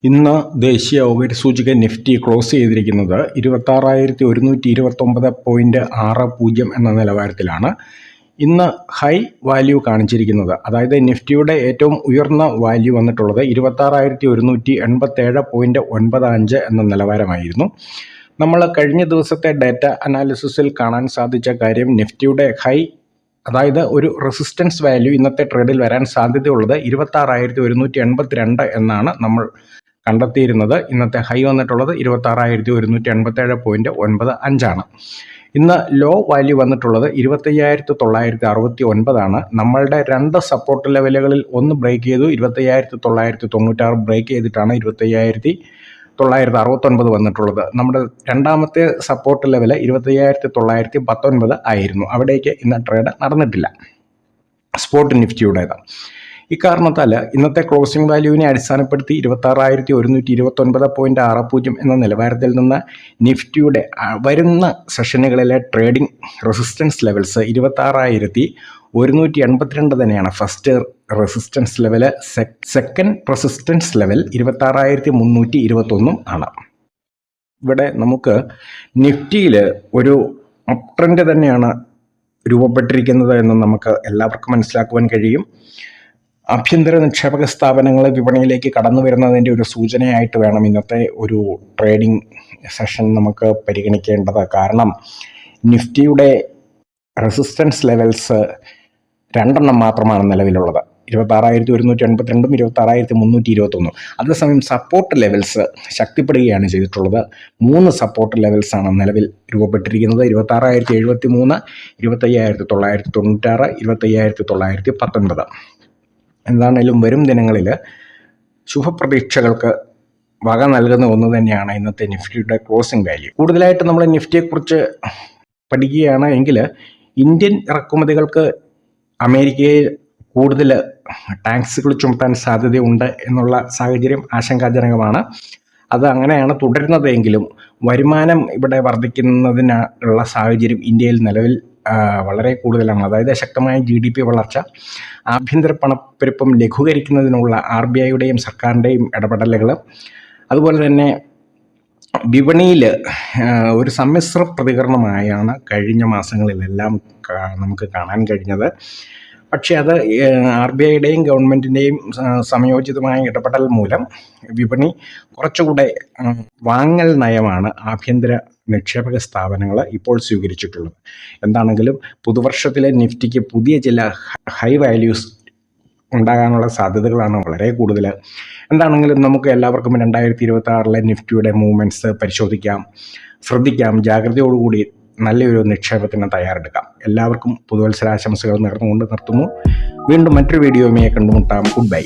ഇന്ന് ദേശീയ ഓഹരി സൂചിക നിഫ്റ്റി ക്ലോസ് ചെയ്തിരിക്കുന്നത് 26,129.60 എന്ന നിലവാരത്തിലാണ്. ഇന്ന് ഹൈ വാല്യൂ കാണിച്ചിരിക്കുന്നത്, അതായത് നിഫ്റ്റിയുടെ ഏറ്റവും ഉയർന്ന വാല്യൂ വന്നിട്ടുള്ളത് 26,187.95 എന്ന നിലവാരമായിരുന്നു. നമ്മൾ കഴിഞ്ഞ ദിവസത്തെ ഡാറ്റ അനാലിസിസിൽ കാണാൻ സാധിച്ച കാര്യം, നിഫ്റ്റിയുടെ ഹൈ, അതായത് ഒരു റെസിസ്റ്റൻസ് വാല്യൂ ഇന്നത്തെ ട്രേഡിൽ വരാൻ സാധ്യതയുള്ളത് 26,182 എന്നാണ് നമ്മൾ കണ്ടെത്തിയിരുന്നത്. ഇന്നത്തെ ഹൈ വന്നിട്ടുള്ളത് 26,187.95 ആണ്. ഇന്ന് ലോ വാല്യൂ വന്നിട്ടുള്ളത് 25,969 ആണ്. നമ്മളുടെ രണ്ട് സപ്പോർട്ട് ലെവലുകളിൽ ഒന്ന് ബ്രേക്ക് ചെയ്തു, 25,996 ബ്രേക്ക് ചെയ്തിട്ടാണ് 25,969 വന്നിട്ടുള്ളത്. നമ്മുടെ രണ്ടാമത്തെ സപ്പോർട്ട് ലെവല് 25,919 ആയിരുന്നു. അവിടേക്ക് ഇന്ന് ട്രേഡ് നടന്നിട്ടില്ല, സ്പോട്ട് നിഫ്റ്റിയുടേത്. ഇക്കാരണത്താൽ ഇന്നത്തെ ക്ലോസിംഗ് വാല്യൂവിനെ അടിസ്ഥാനപ്പെടുത്തി 26,129.60 എന്ന നിലവാരത്തിൽ നിന്ന് നിഫ്റ്റിയുടെ വരുന്ന സെഷനുകളിലെ ട്രേഡിംഗ് റെസിസ്റ്റൻസ് ലെവൽസ് 26,182 തന്നെയാണ് first resistance level. Second resistance level 26,321 ആണ്. ഇവിടെ നമുക്ക് നിഫ്റ്റിയിൽ ഒരു അപ് ട്രെൻഡ് തന്നെയാണ് രൂപപ്പെട്ടിരിക്കുന്നത് എന്ന് നമുക്ക് എല്ലാവർക്കും മനസ്സിലാക്കുവാൻ കഴിയും. ആഭ്യന്തര നിക്ഷേപക സ്ഥാപനങ്ങൾ വിപണിയിലേക്ക് കടന്നു വരുന്നതിൻ്റെ ഒരു സൂചനയായിട്ട് വേണം ഇന്നത്തെ ഒരു ട്രേഡിംഗ് സെഷൻ നമുക്ക് പരിഗണിക്കേണ്ടത്. കാരണം നിഫ്റ്റിയുടെ റെസിസ്റ്റൻസ് ലെവൽസ് രണ്ടെണ്ണം മാത്രമാണ് നിലവിലുള്ളത്, 26,182 26,321. അതേസമയം സപ്പോർട്ട് ലെവൽസ് ശക്തിപ്പെടുകയാണ് ചെയ്തിട്ടുള്ളത്. 3 സപ്പോർട്ട് ലെവൽസാണ് നിലവിൽ രൂപപ്പെട്ടിരിക്കുന്നത്: 26,073, 25,996, 25,919. എന്താണേലും വരും ദിനങ്ങളിൽ ശുഭപ്രതീക്ഷകൾക്ക് വക നൽകുന്ന ഒന്ന് തന്നെയാണ് ഇന്നത്തെ നിഫ്റ്റിയുടെ ക്ലോസിംഗ് വാല്യൂ. കൂടുതലായിട്ട് നമ്മൾ നിഫ്റ്റിയെക്കുറിച്ച് പഠിക്കുകയാണ് എങ്കിൽ, ഇന്ത്യൻ ഇറക്കുമതികൾക്ക് അമേരിക്കയിൽ കൂടുതൽ ടാക്സുകൾ ചുമത്താൻ സാധ്യതയുണ്ട് എന്നുള്ള സാഹചര്യം ആശങ്കാജനകമാണ്. അത് അങ്ങനെയാണ് തുടരുന്നതെങ്കിലും വരുമാനം ഇവിടെ വർദ്ധിക്കുന്നതിനുള്ള സാഹചര്യം ഇന്ത്യയിൽ നിലവിൽ വളരെ കൂടുതലാണ്. അതായത് ശക്തമായ GDP വളർച്ച, ആഭ്യന്തര പണപ്പെരുപ്പം ലഘൂകരിക്കുന്നതിനുള്ള RBIയുടെയും സർക്കാരിൻ്റെയും ഇടപെടലുകൾ, അതുപോലെ തന്നെ വിപണിയിൽ ഒരു സമ്മിശ്ര പ്രതികരണമായാണ് കഴിഞ്ഞ മാസങ്ങളിലെല്ലാം നമുക്ക് കാണാൻ കഴിഞ്ഞത്. പക്ഷേ അത് RBIയുടെയും ഗവൺമെൻറ്റിൻ്റെയും സംയോജിതമായ ഇടപെടൽ മൂലം വിപണി കുറച്ചുകൂടെ വാങ്ങൽ നയമാണ് ആഭ്യന്തര നിക്ഷേപക സ്ഥാപനങ്ങൾ ഇപ്പോൾ സ്വീകരിച്ചിട്ടുള്ളത്. എന്താണെങ്കിലും പുതുവർഷത്തിലെ നിഫ്റ്റിക്ക് പുതിയ ചില ഹൈ വാല്യൂസ് ഉണ്ടാകാനുള്ള സാധ്യതകളാണ് വളരെ കൂടുതൽ. എന്താണെങ്കിലും നമുക്ക് എല്ലാവർക്കും 2026 നിഫ്റ്റിയുടെ മൂവ്മെൻറ്റ്സ് പരിശോധിക്കാം, ശ്രദ്ധിക്കാം, ജാഗ്രതയോടുകൂടി നല്ലൊരു നിക്ഷേപത്തിന് തയ്യാറെടുക്കാം. എല്ലാവർക്കും പുതുവത്സരാശംസകൾ നേർന്നുകൊണ്ട് നിർത്തുന്നു. വീണ്ടും മറ്റൊരു വീഡിയോയുമായി കണ്ടുമുട്ടാം. Good bye.